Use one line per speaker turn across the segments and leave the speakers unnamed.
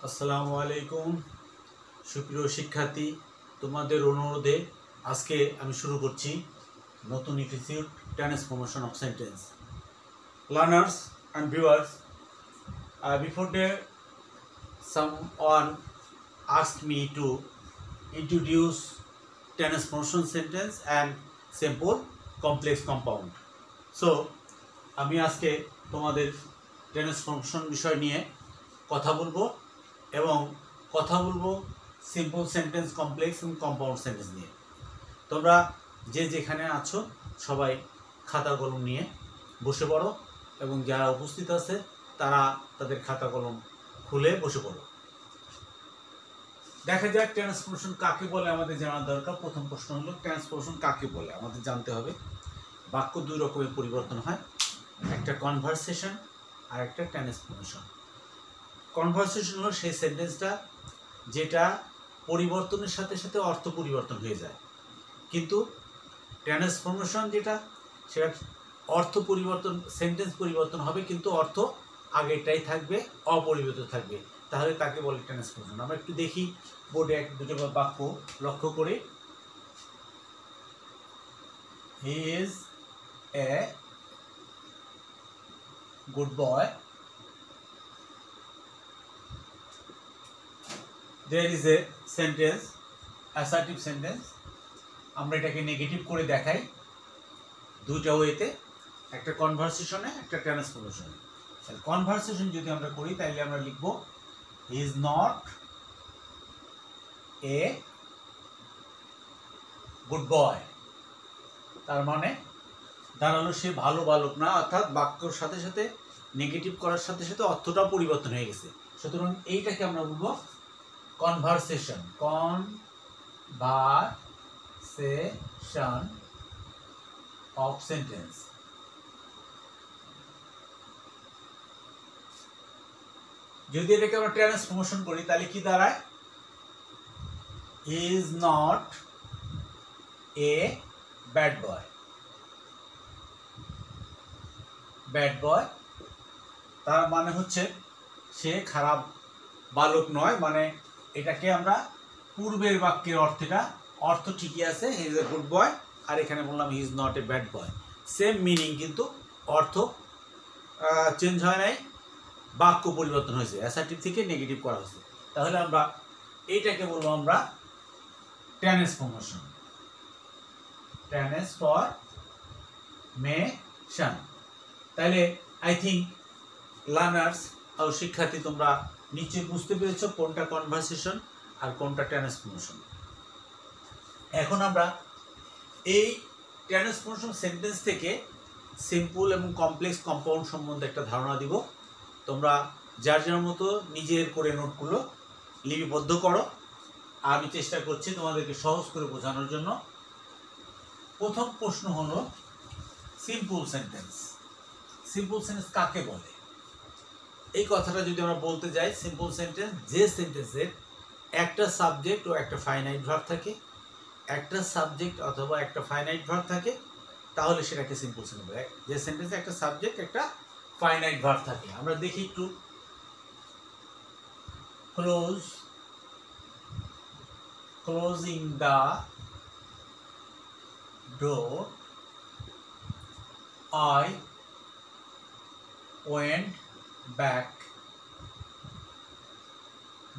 আসসালামু আলাইকুম সুপ্রিয় শিক্ষার্থী, তোমাদের অনুরোধে আজকে আমি শুরু করছি নতুন episode transformation of sentence. Learners and viewers, before that someone asked me to introduce transformation sentence and simple complex compound. So আমি আজকে তোমাদের ট্রান্সফরমেশন বিষয় নিয়ে কথা বলবো এবং কথা বলবো সিম্পল সেন্টেন্স, কমপ্লেক্স এবং কম্পাউন্ড সেন্টেন্স নিয়ে। তোমরা যে যেখানে আছো সবাই খাতা কলম নিয়ে বসে পড়ো এবং যারা উপস্থিত আছে তারা তাদের খাতা কলম খুলে বসে পড়ো। দেখা যাক ট্রান্সফরমেশন কাকে বলে আমাদের জানা দরকার। প্রথম প্রশ্ন হলো ট্রান্সফরমেশন কাকে বলে আমাদের জানতে হবে। বাক্য দুই রকমের পরিবর্তন হয়, একটা কনভারসেশন আর একটা ট্রান্সফরমেশন। কনভারসেশন হলো সেই সেন্টেন্সটা যেটা পরিবর্তনের সাথে সাথে অর্থ পরিবর্তন হয়ে যায়, কিন্তু ট্রান্সফরমেশন যেটা সেটা অর্থ পরিবর্তন, সেন্টেন্স পরিবর্তন হবে কিন্তু অর্থ আগেরটাই থাকবে, অপরিবর্তিত থাকবে, তাহলে তাকে বলে ট্রান্সফরমেশন। আমরা একটু দেখি বোর্ডে এক দুটো বাক্য লক্ষ্য করে। He is a good boy, there is a sentence, assertive sentence। আমরা এটাকে নেগেটিভ করে দেখাই দুইটা ওয়েতে, একটা কনভারসেশনে একটা ট্রান্সফরমেশনে। তাহলে কনভারসেশন যদি আমরা করি তাহলে আমরা লিখব he is not a good boy. তার মানে দাঁড়ালো সে ভালো বালক না, অর্থাৎ বাক্যর সাথে সাথে নেগেটিভ করার সাথে সাথে অর্থটাও পরিবর্তন হয়ে গেছে। সুতরাং এইটাকে আমরা বলবো কনভারসেশন, কনভারসেশন অফ সেন্টেন্স। যদি এটাকে আমরা ট্রান্সফরমেশন করি তাহলে কি দাঁড়ায়? He is not a bad boy. Bad boy তার মানে হচ্ছে সে খারাপ বালক নয়, মানে এটাকে আমরা পূর্বের বাক্যের অর্থ ঠিকই আছে, he is a good boy, আর এখানে বললাম he is not a bad boy. Same meaning, কিন্তু অর্থ চেঞ্জ হয় নাই, বাক্য পরিবর্তন হয়েছে, অ্যাসার্টিভ থেকে নেগেটিভ করা হয়েছে। তাহলে আমরা এইটাকে বলবো আমরা ট্রান্সফরমেশন, ট্রান্সফরমেশন। তাহলে আই থিঙ্ক লার্নার্স ও শিক্ষার্থী তোমরা নিশ্চয়ই বুঝতে পেরেছো কোনটা কনভারসেশন আর কোনটা ট্রান্সফরমেশন। এখন আমরা এই ট্রান্সফরমেশন সেন্টেন্স থেকে সিম্পল এবং কমপ্লেক্স কম্পাউন্ড সম্বন্ধে একটা ধারণা দিব। তোমরা যার যার মতো নিজের করে নোটগুলো লিপিবদ্ধ করো, আমি চেষ্টা করছি তোমাদেরকে সহজ করে বোঝানোর জন্য। প্রথম প্রশ্ন হলো সিম্পল সেন্টেন্স। সিম্পল সেন্টেন্স কাকে বলে? এই কথাটা যদি আমরা বলতে যাই, সিম্পল সেন্টেন্স যে সেন্টেন্সের একটা সাবজেক্ট ও একটা ফাইনাইট ভার্ব থাকে, একটা সাবজেক্ট অথবা একটা ফাইনাইট ভার্ব থাকে, তাহলে সেটাকে সিম্পল সেন্টেন্স বলে। যে সেন্টেন্সে একটা সাবজেক্ট একটা ফাইনাইট ভার্ব থাকে। আমরা দেখি একটু, closing the door, I went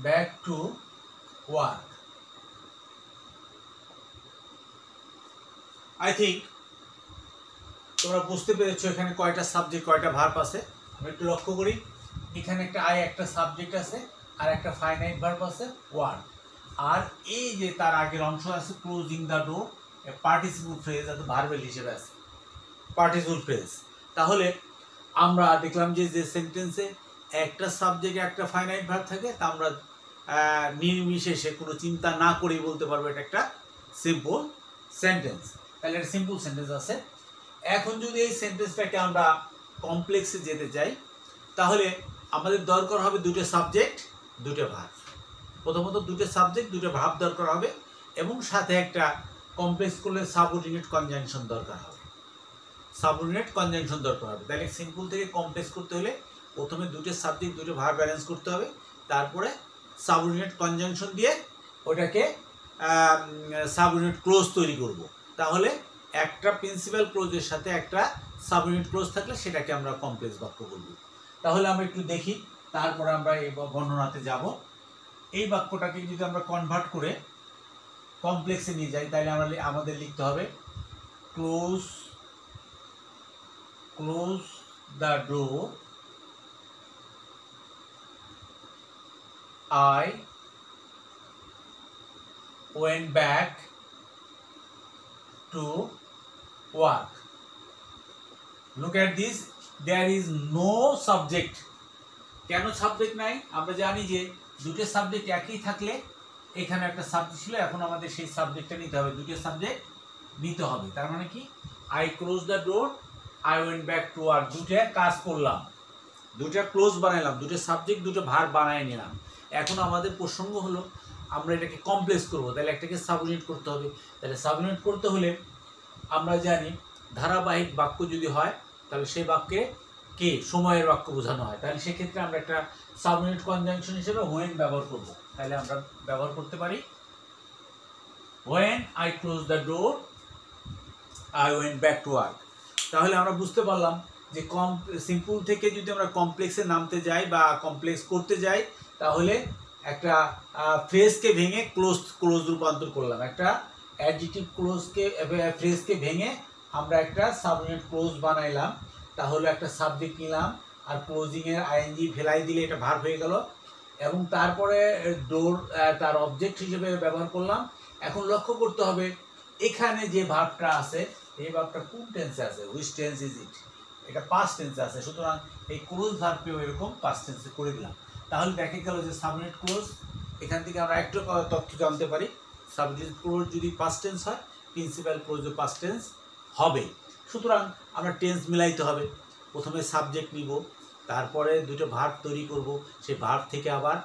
back to work. I think তোমরা বুঝতে পেরেছো এখানে কয়টা সাবজেক্ট কয়টা ভার্ব আছে। আমরা একটু লক্ষ্য করি, এখানে একটা আই, একটা সাবজেক্ট আছে, আর একটা ফাইনাইট ভার্ব আছে ওয়ার্ক। আর এই যে তার আগের অংশ আছে closing the door, participle phrase আছে, ভার্বেল হিসেবে আছে পার্টিসিপল ফ্রেজ। তাহলে আমরা দেখলাম যে সেন্টেন্সে একটা সাবজেক্টে একটা ফাইনাইট ভার্ব থাকে, তা আমরা নির্বিশেষে কোনো চিন্তা না করেই বলতে পারবো এটা একটা সিম্পল সেন্টেন্স। তাহলে এটা সিম্পল সেন্টেন্স আছে। এখন যদি এই সেন্টেন্সটাকে আমরা কমপ্লেক্সে যেতে চাই তাহলে আমাদের দরকার হবে দুটো সাবজেক্ট দুটো ভার্ব। প্রথমত দুটো সাবজেক্ট দুটো ভার্ব দরকার হবে এবং সাথে একটা কমপ্লেক্স করলে সাবঅর্ডিনেট কনজাংশন দরকার হবে। সাবঅর্ডিনেট কনজাংশন দরকার হবে। তাহলে সিম্পল থেকে কমপ্লেক্স করতে হলে প্রথমে দুটো সাবজেক্ট দুটো ভার্ব ব্যালেন্স করতে হবে, তারপরে সাবঅর্ডিনেট কনজাংশন দিয়ে ওটাকে সাবঅর্ডিনেট ক্লোজ তৈরি করব। তাহলে একটা প্রিন্সিপাল ক্লোজের সাথে একটা সাবঅর্ডিনেট ক্লোজ থাকলে সেটাকে আমরা কমপ্লেক্স বাক্য বলব। তাহলে আমরা একটু দেখি, তারপরে আমরা এই বর্ণনাতে যাব। এই বাক্যটাকে যদি আমরা কনভার্ট করে কমপ্লেক্সে নিয়ে যাই, তাহলে আমাদের লিখতে হবে close the door, I went back to work. Look at this, there is no subject. কেন সাবজেক্ট নাই? আমরা জানি যে দুটো সাবজেক্ট একই থাকলে, এখানে একটা সাবজেক্ট ছিল, এখন আমাদের সেই সাবজেক্টটা নিতে হবে, দুটো সাবজেক্ট নিতে হবে। তার মানে কি, I closed the door, I went back to work, দুটো কাজ করলাম, দুটো ক্লোজ বানাইলাম, দুটো সাবজেক্ট দুটো ভার্ব বানাই নিলাম। এখন আমাদের প্রসঙ্গ হলো আমরা এটাকে কমপ্লেক্স করব, তাহলে একটাকে সাবঅর্ডিনেট করতে হবে। তাহলে সাবঅর্ডিনেট করতে হলে আমরা জানি ধারাবাহিক বাক্য যদি হয় তাহলে সেই বাক্যে কে সময়ের বাক্য বোঝানো হয়, তাহলে সেক্ষেত্রে আমরা একটা সাবঅর্ডিনেট কনজাংশন হিসেবে when ব্যবহার করব। তাহলে আমরা ব্যবহার করতে পারি when I closed the door, I went back to work। তাহলে আমরা বুঝতে পারলাম যে সিম্পল থেকে যদি আমরা কমপ্লেক্সে নামতে যাই বা কমপ্লেক্স করতে যাই, তাহলে একটা ফ্রেজকে ভেঙে ক্লোজ রূপান্তর করলাম, একটা অ্যাডজেক্টিভ ফ্রেজকে ভেঙে আমরা একটা সাবঅর্ডিনেট ক্লোজ বানাইলাম। তাহলে একটা সাবজেক্ট নিলাম আর ক্লোজিংয়ের আইএনজি ফেলাই দিলে এটা ভার্ব হয়ে গেল, এবং তারপরে ডোর তার অবজেক্ট হিসেবে ব্যবহার করলাম। এখন লক্ষ্য করতে হবে এখানে যে ভার্বটা আছে, এই ভার্বটা কোন টেন্সে আছে, হুইচ টেন্স ইজ ইট, এটা পাস্ট টেন্সে আছে। সুতরাং এই ক্লোজ ভার্বকেও এরকম পাস্ট টেন্সে করে দিলাম। তাহলে দেখা গেল যে সাবঅর্ডিনেট ক্লোজ, এখান থেকে আমরা একটু তথ্য জানতে পারি। সাবঅর্ডিনেট ক্লোজ যদি পাস্ট টেন্স হয়, প্রিন্সিপাল ক্লোজও পাস্ট টেন্স হবে। সুতরাং আমরা টেন্স মিলাইতে হবে, প্রথমে সাবজেক্ট নিব, তারপরে দুটো ভার্ব তৈরি করব, সেই ভার্ব থেকে আবার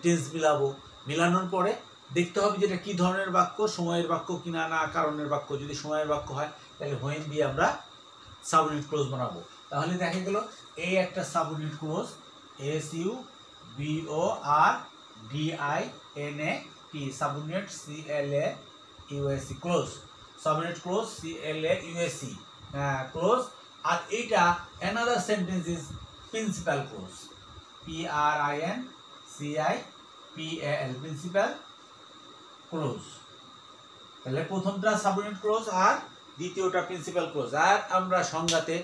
টেন্স মিলাবো, মিলানোর পরে দেখতে হবে যেটা কী ধরনের বাক্য, সময়ের বাক্য কিনা না কারণের বাক্য। যদি সময়ের বাক্য হয় তাহলে when দিয়ে আমরা সাবঅর্ডিনেট ক্লোজ বানাবো। তাহলে দেখা গেল এই একটা subordinate clause, SUBORDINAT, subordinate CLAUSE clause, subordinate clause CLAUSE clause. আর এইটা another sentence is principal clause, PRINCIPAL, principal clause. তাহলে প্রথমটা সাবঅর্ডিনেট ক্লোজ আর দ্বিতীয়টা প্রিন্সিপাল ক্লোজ। আর আমরা সংজ্ঞাতে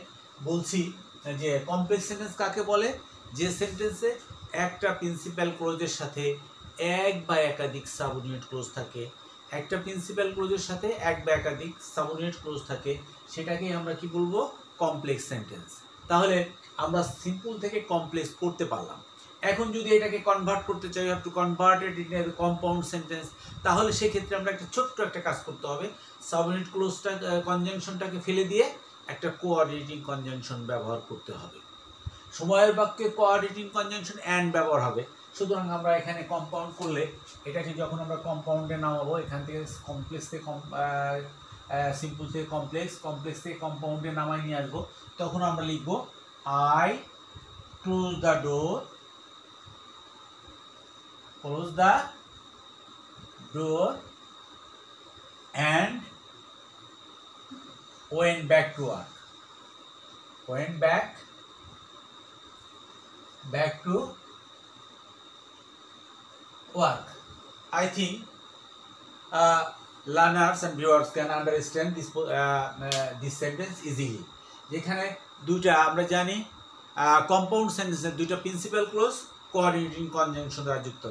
বলছি যে কমপ্লেক্স সেন্টেন্স কাকে বলে, যে সেন্টেন্সে একটা প্রিন্সিপাল ক্লোজের সাথে এক বা একাধিক সাবঅর্ডিনেট ক্লোজ থাকে, একটা প্রিন্সিপাল ক্লোজের সাথে এক বা একাধিক সাবঅর্ডিনেট ক্লোজ থাকে, সেটাকেই আমরা কি বলবো, কমপ্লেক্স সেন্টেন্স। তাহলে আমরা সিম্পল থেকে কমপ্লেক্স করতে পারলাম। এখন যদি এটাকে কনভার্ট করতে চাই, have to convert it in a compound sentence, তাহলে সেক্ষেত্রে আমরা একটা ছোট্ট একটা কাজ করতে হবে, সাবঅর্ডিনেট ক্লোজটা কনজাংশনটাকে ফেলে দিয়ে একটা কোঅর্ডিনেটিং কনজাংশন ব্যবহার করতে হবে। সময়ের বাক্যে কোঅর্ডিনেটিং কনজাংশন অ্যান্ড ব্যবহার হবে। সুতরাং আমরা এখানে কম্পাউন্ড করলে, এটাকে যখন আমরা কম্পাউন্ডে নামাবো, এখান থেকে কমপ্লেক্স থেকে সিম্পল থেকে কমপ্লেক্স থেকে কম্পাউন্ডে নামাই নিয়ে আসবো, তখন আমরা লিখবো I close the door, and went back to work, back to work. I think learners and viewers can understand this sentence easily. যেখানে দুইটা আমরা জানি কম্পাউন্ড সেন্টেন্সে দুইটা প্রিন্সিপাল ক্লোজ কোঅর্ডিনেটিং কনজাংশন দ্বারা যুক্ত,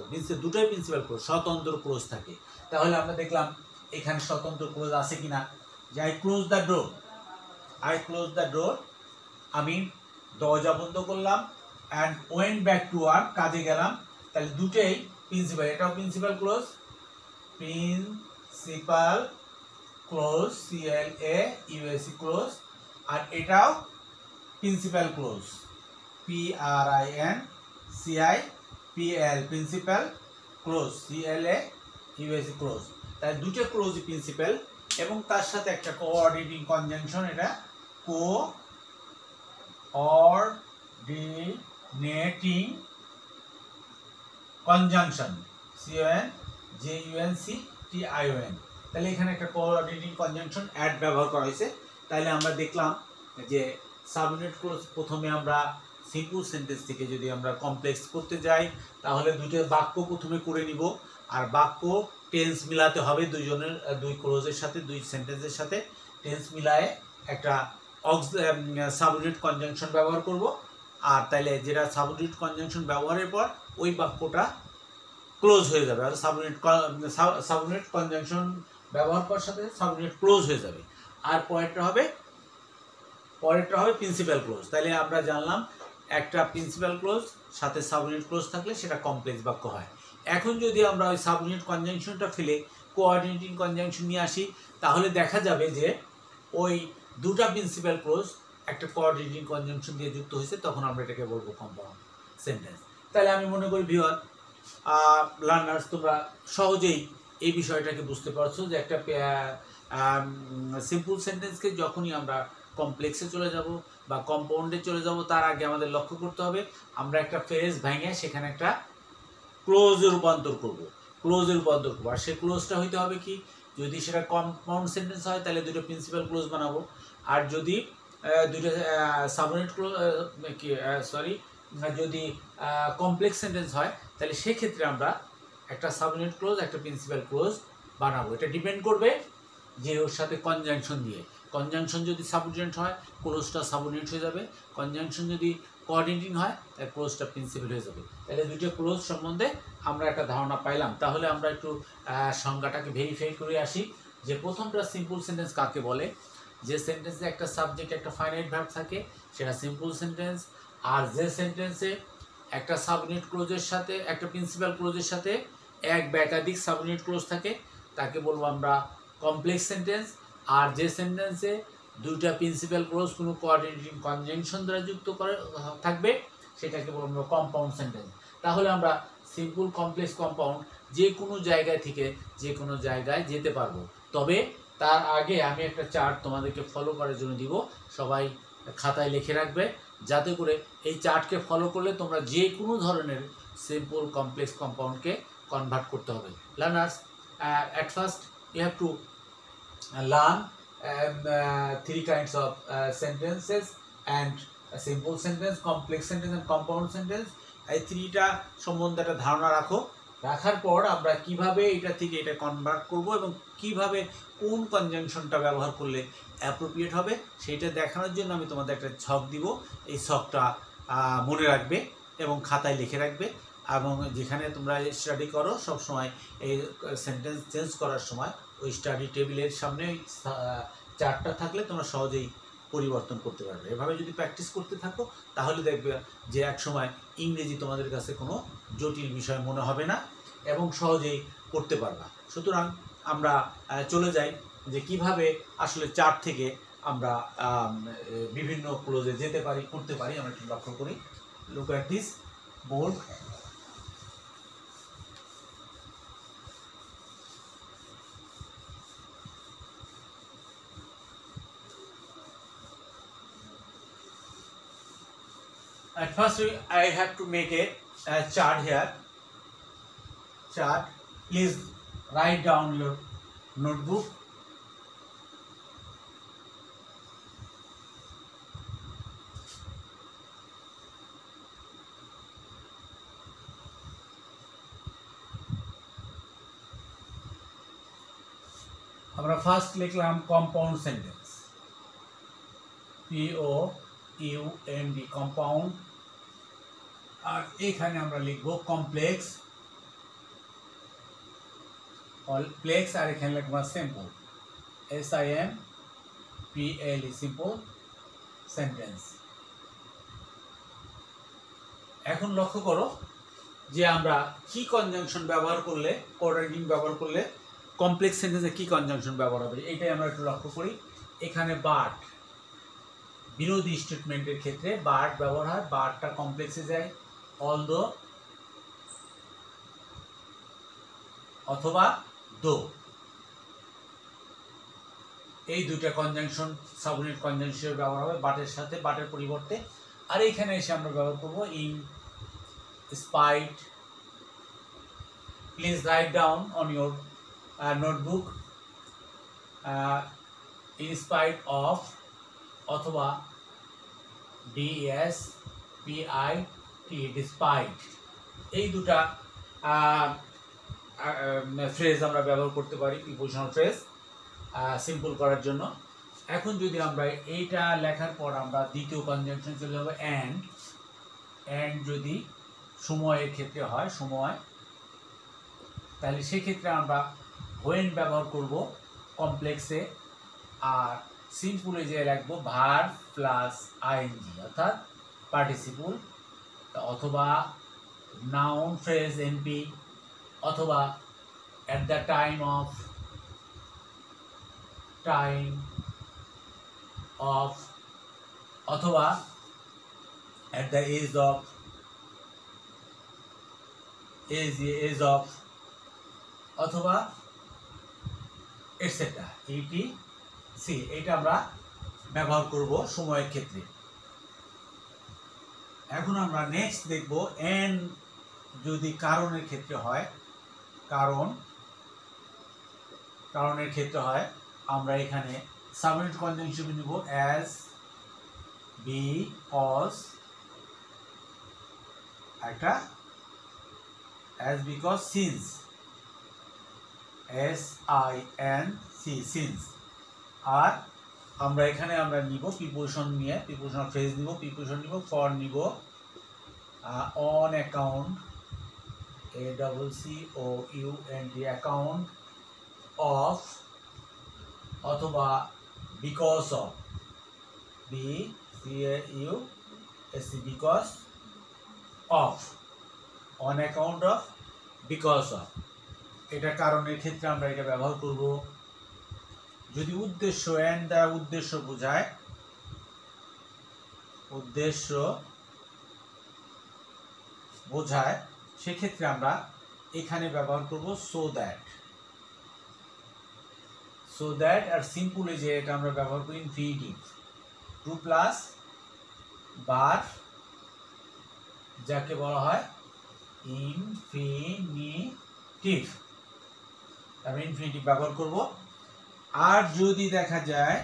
দুটোই প্রিন্সিপাল ক্লোজ, স্বতন্ত্র ক্লোজ থাকে। তাহলে আমরা দেখলাম এখানে স্বতন্ত্র ক্লোজ আছে কিনা, যে I close the door, আমি দরজা বন্ধ করলাম, and went back to work, কাজে গেলাম। তাহলে দুটোই প্রিন্সিপাল, এটাও প্রিন্সিপাল ক্লোজ, CLAUSE ক্লোজ, আর এটাও principal clause, PRINCIPAL, principal close, CLAUSE close. তাই দুটো ক্লোজই প্রিন্সিপাল, এবং তার সাথে একটা কোঅর্ডিনেটিং কনজাংশন, এটা কোঅর্ডিনেটিং কনজাংশন, CONJUNCTION, তাহলে এখানে একটা কোঅর্ডিনেটিং কনজাংশন অ্যাড ব্যবহার করা হয়েছে। তাহলে আমরা দেখলাম যে সাবইউনিট ক্লোজ প্রথমে আমরা সিম্পল সেন্টেন্স থেকে যদি আমরা কমপ্লেক্স করতে যাই তাহলে দুটো বাক্য প্রথমে করে নিব, আর বাক্য টেন্স মিলাতে হবে দুইজনের, দুই ক্লোজের সাথে, দুই সেন্টেন্সের সাথে টেন্স মিলায়ে একটা সাবইউনিট কনজাংশন ব্যবহার করব। আর তাইলে যেটা সাবইউনিট কনজাংশন ব্যবহারের পর ওই বাক্যটা ক্লোজ হয়ে যাবে, আর সাবইউনিট কনজাংশন ব্যবহার করার সাথে সাবইউনিট ক্লোজ হয়ে যাবে। আর পরেরটা হবে প্রিন্সিপাল ক্লোজ। তাহলে আমরা জানলাম একটা প্রিন্সিপাল ক্লোজ সাথে সাবইউনিট ক্লোজ থাকলে সেটা কমপ্লেক্স বাক্য হয়। এখন যদি আমরা ওই সাবইউনিট কনজাংশনটা ফেলে কোঅর্ডিনেটিং কনজাংশন নিয়ে আসি তাহলে দেখা যাবে যে ওই দুটা প্রিন্সিপাল ক্লোজ একটা কোঅর্ডিনেটিং কনজাংশন দিয়ে যুক্ত হয়েছে, তখন আমরা এটাকে বলবো কম্পাউন্ড সেন্টেন্স। তাহলে আমি মনে করি ভিউয়ার লার্নার্স তোমরা সহজেই এই বিষয়টাকে বুঝতে পারছো যে একটা সিম্পল সেন্টেন্সকে যখনই আমরা কমপ্লেক্সে চলে যাব বা কম্পাউন্ডে চলে যাব তার আগে আমাদের লক্ষ্য করতে হবে আমরা একটা ফ্রেজ ভেঙে সেখানে একটা ক্লোজে রূপান্তর করব। আর সেই ক্লোজটা হইতে হবে কি, যদি সেটা কম্পাউন্ড সেন্টেন্স হয় তাহলে দুটো প্রিন্সিপাল ক্লোজ বানাবো, আর যদি দুটো সাবইউনিট ক্লোজ যদি কমপ্লেক্স সেন্টেন্স হয় তাহলে সেক্ষেত্রে আমরা একটা সাবইউনিট ক্লোজ একটা প্রিন্সিপাল ক্লোজ বানাবো। এটা ডিপেন্ড করবে যে ওর সাথে কনজাংশন দিয়ে। কনজাংশন যদি সাবঅর্ডিনেট হয় ক্লোজটা সাবঅর্ডিনেট হয়ে যাবে, কনজাংশন যদি কোঅর্ডিনেটিং হয় তাহলে ক্লোজটা প্রিন্সিপাল হয়ে যাবে। তাহলে দুটো ক্লোজ সম্বন্ধে আমরা একটা ধারণা পাইলাম। তাহলে আমরা একটু সংজ্ঞাটাকে ভেরিফাই করে আসি যে প্রথমটা সিম্পল সেন্টেন্স কাকে বলে। যে সেন্টেন্সে একটা সাবজেক্ট একটা ফাইনাইট ভার্ব থাকে সেটা সিম্পল সেন্টেন্স, আর যে সেন্টেন্সে একটা সাবঅর্ডিনেট ক্লোজের সাথে একটা প্রিন্সিপাল ক্লোজের সাথে এক বা একাধিক সাবঅর্ডিনেট ক্লোজ থাকে তাকে বলবো আমরা কমপ্লেক্স সেন্টেন্স, আর যে সেন্টেন্সে দুইটা প্রিন্সিপাল ক্লোজ কোনো কোঅর্ডিনেটিং কনজাংশন দ্বারা যুক্ত করে থাকবে সেটাকে বলবো আমরা কম্পাউন্ড সেন্টেন্স। তাহলে আমরা সিম্পল, কমপ্লেক্স, কম্পাউন্ড যে কোনো জায়গায় থেকে যে কোনো জায়গায় যেতে পারবো। তবে তার আগে আমি একটা চার্ট তোমাদেরকে ফলো করার জন্য দিব, সবাই খাতায় লিখে রাখবে যাতে করে এই চার্টকে ফলো করলে তোমরা যে কোনো ধরনের সিম্পল, কমপ্লেক্স, কম্পাউন্ডকে কনভার্ট করতে হবে। Learners, at first you have to learn three kinds of sentences and a simple sentence, complex sentence and compound sentence. এই থ্রিটা সম্বন্ধে একটা ধারণা রাখার পর আমরা কিভাবে এটা থেকে এটা কনভার্ট করব এবং কিভাবে কোন কনজাংশনটা ব্যবহার করলে অ্যাপ্রোপ্রিয়েট হবে সেটা দেখানোর জন্য আমি তোমাদের একটা ছক দিব। এই ছকটা মনে রাখবে এবং খাতায় লিখে রাখবে, এবং যেখানে তোমরা স্টাডি করো সব সময় এই সেন্টেন্স চেঞ্জ করার সময় ওই স্টাডি টেবিলের সামনে ওই চার্টটা থাকলে তোমরা সহজেই পরিবর্তন করতে পারবে। এভাবে যদি প্র্যাকটিস করতে থাকো তাহলে দেখবে যে এক সময় ইংরেজি তোমাদের কাছে কোনো জটিল বিষয় মনে হবে না এবং সহজেই করতে পারবা। সুতরাং আমরা চলে যাই যে কিভাবে আসলে চার্ট থেকে আমরা বিভিন্ন ক্লোজে যেতে পারি, করতে পারি। আমরা একটু লক্ষ্য করি। Look at this board. At first I have to make a chart here. Chart. Please write down your notebook. আমরা ফার্স্ট লিখলাম কম্পাউন্ড সেন্টেন্স, POUND কম্পাউন্ড, আর এখানে আমরা লিখব কমপ্লেক্স, প্লেক্স, আর এখানে লিখব সিম্পল, SIMPLE সিম্পল সেন্টেন্স। এখন লক্ষ্য করো যে আমরা কি কনজাংশন ব্যবহার করলে, কোঅর্ডিনেটিং ব্যবহার করলে কমপ্লেক্স সেন্টেন্সে কি কনজাংশন ব্যবহার হবে এটাই আমরা একটু লক্ষ্য করি। এখানে বাট, বিরোধী স্টেটমেন্টের ক্ষেত্রে বাট ব্যবহার হয়, বাটটা কমপ্লেক্সে যায়, অলদো অথবা দো, এই দুইটা কনজাংশন সাবঅর্ডিনেট কনজাংশনের ব্যবহার হবে বাটের সাথে, বাটের পরিবর্তে। আর এইখানে এসে আমরা ব্যবহার করব in, spite, please write down on your notebook in spite of অথবা DSPIT despite এই দুটা ফ্রেজ আমরা ব্যবহার করতে পারি প্রিপোজিশনাল ফ্রেজ সিম্পল করার জন্য। এখন যদি আমরা এইটা লেখার পর আমরা দ্বিতীয় কনজাংশন চলে যাব অ্যান্ড যদি সময়ের ক্ষেত্রে হয় সময়, তাহলে সেক্ষেত্রে আমরা হোয়েন ব্যবহার করব কমপ্লেক্সে, আর সিম্পলে যে রাখবো ভার্ব প্লাস আইএনজি অর্থাৎ পার্টিসিপল, অথবা নাউন ফ্রেজ এনপি, অথবা at the time of অথবা at the age of অথবা এটসেট্রা ETC এটা আমরা ব্যবহার করব সময়ের ক্ষেত্রে। এখন আমরা নেক্সট দেখব এন যদি কারণের ক্ষেত্রে হয়, কারণের ক্ষেত্রে হয় আমরা এখানে সাবঅর্ডিনেট কনজাংশন নিব অ্যাজ, বিকজ, একটা as, because, since, SINC since. আর আমরা এখানে আমরা নিব প্রিপোজিশন নিয়ে, প্রিপোজিশনাল ফ্রেজ নিব, প্রিপোজিশন নিব ফর নিব on account ACCOUNT account of, অথবা because of BCAUSE because of, on account of, because of. এটা কারণের ক্ষেত্রে আমরা এটা ব্যবহার করব। যদি উদ্দেশ্য এন্ড দ্বারা উদ্দেশ্য বোঝায়, সেক্ষেত্রে আমরা এখানে ব্যবহার করব সো দ্যাট। আর সিম্পলি যে এটা আমরা ব্যবহার করি ইনফিনিটিভ, টু প্লাস বার, যাকে বলা হয় ইনফিনিটিভ, আমরা ইনফিনিটিভ ব্যবহার করব। আর যদি দেখা যায়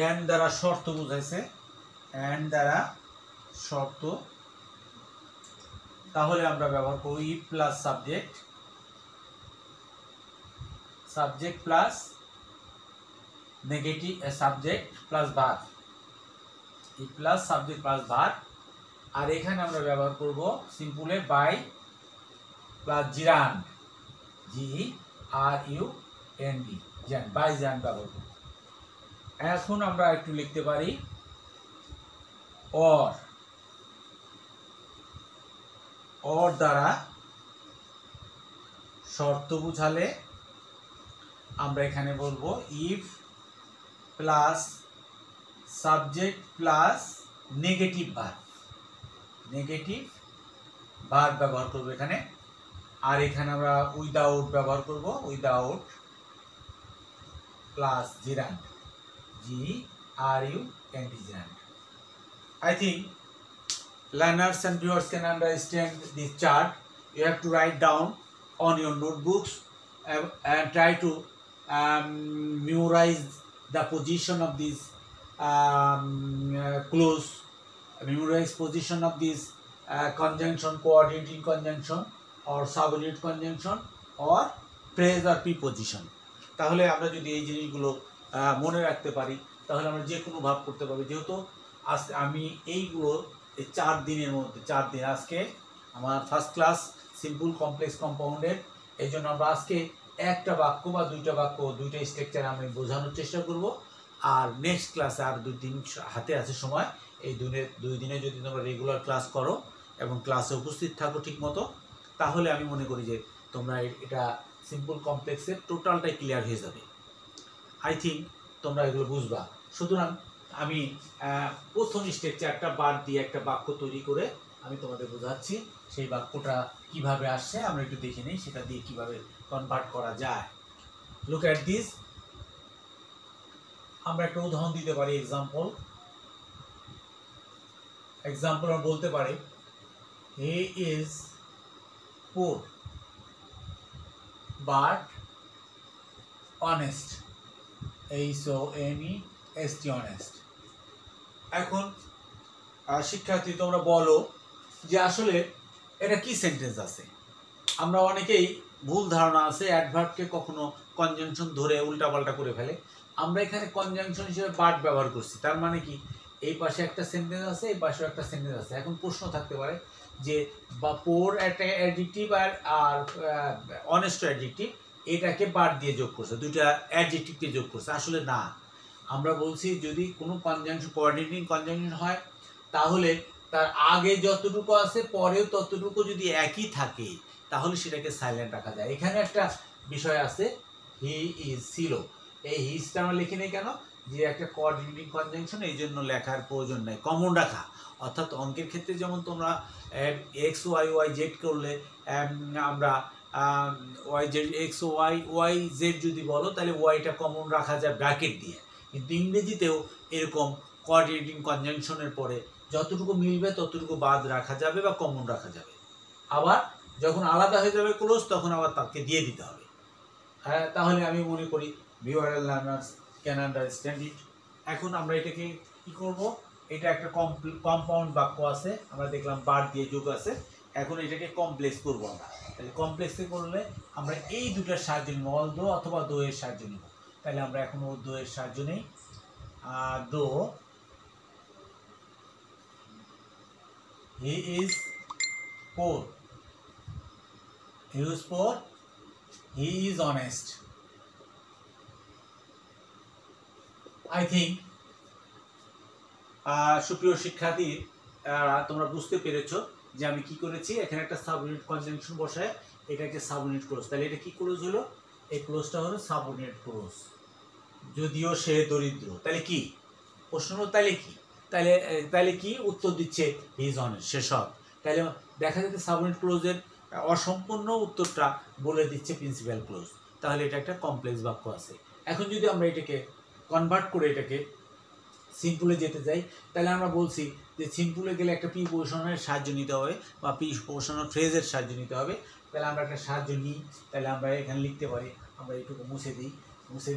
এন্ড দ্বারা শর্ত বোঝাইছে, এন্ড দ্বারা শর্ত, তাহলে আমরা ব্যবহার করব E plus subject plus negative subject plus verb, E plus subject plus verb. আর এখানে আমরা ব্যবহার করব simply by plus gerund, GRUND, by gerund ব্যবহার করব। এখন আমরা একটু লিখতে পারি অর দ্বারা শর্ত বুঝালে আমরা এখানে বলবো if plus subject plus negative verb ব্যবহার করব এখানে। আর এখানে আমরা উইদাউট ব্যবহার করব, without plus gerund, GRUND, জিরান্ড। I think learners and viewers can understand this chart. You have to write down on your notebooks and try to memorize the position of this clause, memorize position of this conjunction, coordinating conjunction or subordinate conjunction or phrase or preposition. তাহলে আমরা যদি এই জিনিসগুলো মনে রাখতে পারি তাহলে আমরা যে কোনো ভাব করতে পারবো। যেহেতু আজকে আমি এইগুলো এই 4 দিনের মধ্যে, 4 দিন, আজকে আমার ফার্স্ট ক্লাস সিম্পল কমপ্লেক্স কম্পাউন্ডের, এই জন্য আমরা আজকে একটা বাক্য বা দুইটা বাক্য, দুইটা স্ট্রাকচার আমি বোঝানোর চেষ্টা করব। আর নেক্সট ক্লাসে আর 2 দিন হাতে আছে সময়, এই 2 দিনে যদি তোমরা রেগুলার ক্লাস করো এবং ক্লাসে উপস্থিত থাকো ঠিক মতো, তাহলে আমি মনে করি যে তোমরা এটা সিম্পল কমপ্লেক্সের টোটালটাই ক্লিয়ার হয়ে যাবে। আই থিঙ্ক তোমরা এগুলো বুঝবা। সুতরাং আমি প্রথম স্ট্রাকচারটা বাদ দিয়ে একটা বাক্য তৈরি করে আমি তোমাদের বোঝাচ্ছি। সেই বাক্যটা কিভাবে আসছে আমরা একটু দেখে নিই, সেটা দিয়ে কিভাবে কনভার্ট করা যায়। Look at this. আমরা একটা উদাহরণ দিতে পারি, এক্সাম্পল আমরা বলতে পারি he is poor but honest, HONEST, honest। এখন শিক্ষার্থী তোমরা বলো যে আসলে এটা কি সেন্টেন্স আছে। আমরা অনেকেই ভুল ধারণা আছে অ্যাডভার্বকে কখনো কনজাংশন ধরে উল্টাপাল্টা করে ফেলে। আমরা এখানে কনজাংশন হিসেবে বাট ব্যবহার করছি, তার মানে কি এই পাশে একটা সেন্টেন্স আছে, এই পাশেও একটা সেন্টেন্স আছে। এখন প্রশ্ন থাকতে পারে যে বা পোর একটা অ্যাডজেক্টিভ আর অনেস্ট অ্যাডজেক্টিভ, এটাকে বাট দিয়ে যোগ করছে, দুইটা অ্যাডজেক্টিভকে যোগ করছে। আসলে না, আমরা বলছি যদি কোনো কনজাংশন কোঅর্ডিনেটিং কনজাংশন হয় তাহলে তার আগে যতটুকু আছে পরেও ততটুকু যদি একই থাকে তাহলে সেটাকে সাইলেন্ট রাখা যায়। এখানে একটা বিষয় আছে, হি ইজ ছিল, এই হিজটা আমরা লিখি নাই কেন, যে একটা কোঅর্ডিনেটিং কনজাংশন, এই জন্য লেখার প্রয়োজন নাই, কমন রাখা। অর্থাৎ অঙ্কের ক্ষেত্রে যেমন তোমরা এক্স ওয়াই ওয়াই জেড করলে আমরা Y Z X Y Y Z যদি বলো তাহলে ওয়াইটা কমন রাখা যায় ব্র্যাকেট দিয়ে। কিন্তু ইংরেজিতেও এরকম কোঅর্ডিনেটিং কনজাংশনের পরে যতটুকু মিলবে ততটুকু বাদ রাখা যাবে বা কমন রাখা যাবে। আবার যখন আলাদা হয়ে যাবে ক্লোজ তখন আবার তাকে দিয়ে দিতে হবে। হ্যাঁ, তাহলে আমি মনে করি viewer and learners can understand it. এখন আমরা এটাকে কি করব, এটা একটা কম্পাউন্ড বাক্য আছে, আমরা দেখলাম বার দিয়ে যোগ আছে। এখন এটাকে কমপ্লেক্স করবো আমরা। তাহলে কমপ্লেক্সে করলে আমরা এই দুটার সাহায্য নিব, অল দো অথবা দো এর সাহায্য নিব। তাহলে আমরা এখন ও দো এর সাহায্য নেই। দো he is poor, he is poor, he is honest. I think সুপ্রিয় শিক্ষার্থী তোমরা বুঝতে পেরেছো যে আমি কি করেছি। এখানে একটা সাবঅর্ডিনেট কনজাংশন বসায় এটাকে সাবঅর্ডিনেট ক্লোজ। তাহলে এটা কি ক্লোজ হলো, এই ক্লোজটা হলো সাবঅর্ডিনেট ক্লোজ। যদিও সে দরিদ্র, তাহলে কি প্রশ্ন হলো, তাহলে কি, তাহলে কি উত্তর দিচ্ছে হি ইজ অনেস্ট, সে সৎ। তাহলে দেখা যাচ্ছে সাবঅর্ডিনেট ক্লোজের অসম্পূর্ণ উত্তরটা বলে দিচ্ছে প্রিন্সিপাল ক্লোজ। তাহলে এটা একটা কমপ্লেক্স বাক্য আছে। এখন যদি আমরা এটাকে কনভার্ট করে এটাকে সিম্পলে যেতে যাই, তাহলে আমরা বলছি যে সিম্পলে গেলে একটা প্রিপোজিশনের সাহায্য নিতে হবে বা প্রিপোজিশনাল ফ্রেজের সাহায্য নিতে হবে। তাহলে আমরা একটা সাহায্য নিই, তাহলে আমরা এখানে লিখতে পারি, আমরা এইটুকু মুছে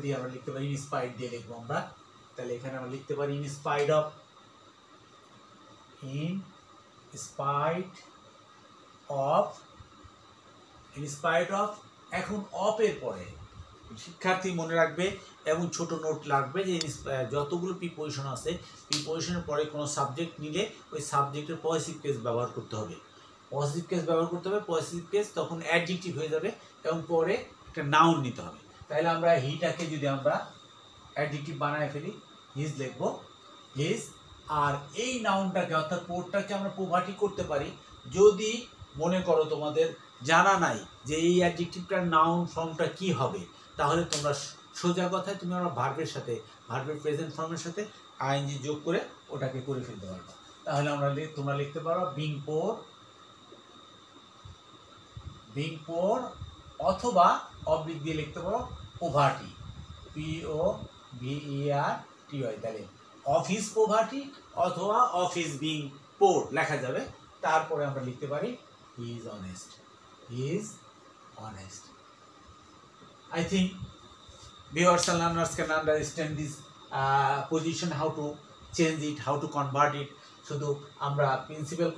দিই আমরা লিখতে পারি ইনস্পাইড দিয়ে লিখবো আমরা। তাহলে এখানে আমরা লিখতে পারি ইনস্পাইড অফ। এখন অফ এর পরে শিক্ষার্থী মনে রাখবে এবং ছোট নোট লাগবে যে যতগুলো প্রিপোজিশন আছে প্রিপোজিশনের পরে কোনো সাবজেক্ট নিলে ওই সাবজেক্টের পজিটিভ কেস ব্যবহার করতে হবে। পজিটিভ কেস তখন অ্যাডজেক্টিভ হয়ে যাবে এবং পরে একটা নাউন নিতে হবে। তাহলে আমরা হিটাকে যদি আমরা অ্যাডজেক্টিভ বানায় ফেলি, হিজ লিখবো, হিজ। আর এই নাউনটাকে অর্থাৎ পোরটাকে আমরা পোভার্টি করতে পারি যদি মনে করো তোমাদের জানা নাই যে এই অ্যাডজেক্টিভটার নাউন ফর্মটা কি হবে, তাহলে তোমরা সোজা কথায় তুমি আমরা ভার্বের প্রেজেন্ট ফর্মের সাথে আইএনজি যোগ করে ওটাকে করে ফেলতে পারবে। তাহলে তোমরা লিখতে পারো বিং পোর অথবা অবলিক দিয়ে লিখতে পারো পোভার্টি, POVERTY। তাহলে অফিস পোভার্টি অথবা অফিস বিং পোর লেখা যাবে। তারপরে আমরা লিখতে পারি he is honest. I think viewers and learners can understand this position, how to change it, how to convert it. শুধু আমরা প্রিন্সিপাল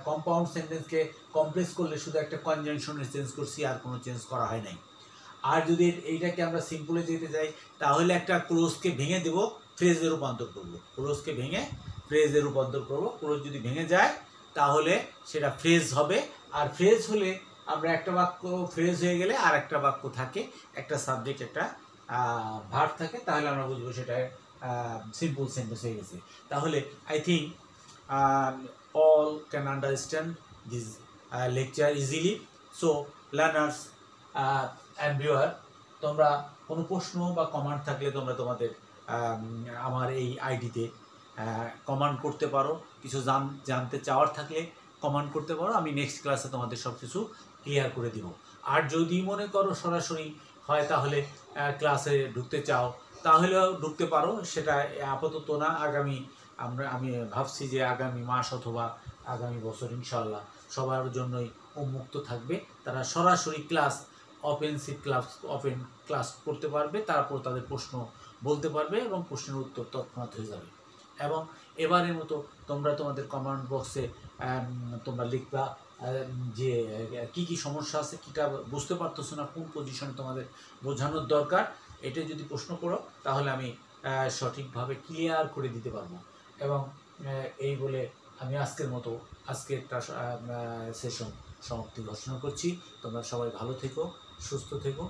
কম্পাউন্ড সেন্টেন্সকে কমপ্লেক্স করলে শুধু একটা কনজাংশনের চেঞ্জ করছি, আর কোনো চেঞ্জ করা হয় নাই। আর যদি এইটাকে আমরা সিম্পলে যেতে যাই তাহলে একটা ক্লোজকে ভেঙে দেব, ফ্রেজে রূপান্তর করব। ক্লোজ যদি ভেঙে যায় তাহলে সেটা ফ্রেজ হবে। আর ফ্রেজ হলে আমরা একটা বাক্য ফ্রেজ হয়ে গেলে আর একটা বাক্য থাকে, একটা সাবজেক্ট একটা ভার্ব থাকে, তাহলে আমরা বুঝবো সেটা সিম্পল সেন্টেন্স হয়ে গেছে। তাহলে I think all can understand this lecture easily. So learners and viewer, তোমরা কোনো প্রশ্ন বা কমেন্ট থাকলে তোমরা তোমাদের আমার এই আইডিতে কমেন্ট করতে পারো। কিছু জানতে চাওয়ার থাকলে কমেন্ট করতে পারো, আমি নেক্সট ক্লাসে তোমাদের সব কিছু ক্লিয়ার করে দিব। আর যদি মনে করো সরাসরি হয় তাহলে ক্লাসে ঢুকতে চাও তাহলেও ঢুকতে পারো, সেটা আপাতত না, আগামী আমি ভাবছি যে আগামী মাস অথবা আগামী বছর ইনশাল্লাহ সবার জন্যই উন্মুক্ত থাকবে। তারা সরাসরি ওপেন ক্লাস করতে পারবে, তারপর তাদের প্রশ্ন বলতে পারবে এবং প্রশ্নের উত্তর তৎক্ষণাৎ হয়ে যাবে। এবং এবারের মতো তোমরা তোমাদের কমেন্ট বক্সে তোমরা লিখবা যে কি সমস্যা আছে, কীটা বুঝতে পারতেছো না, কোন পজিশনে তোমাদের বোঝানোর দরকার, এটা যদি প্রশ্ন করো তাহলে আমি সঠিকভাবে ক্লিয়ার করে দিতে পারবো। এবং এই বলে আমি আজকের সেশন সমাপ্তি ঘোষণা করছি। তোমরা সবাই ভালো থেকো, সুস্থ থেকো।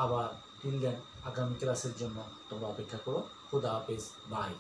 আবার টিল দেন আগামী ক্লাসের জন্য তোমরা অপেক্ষা করো। খুদা হাফেজ, বাই।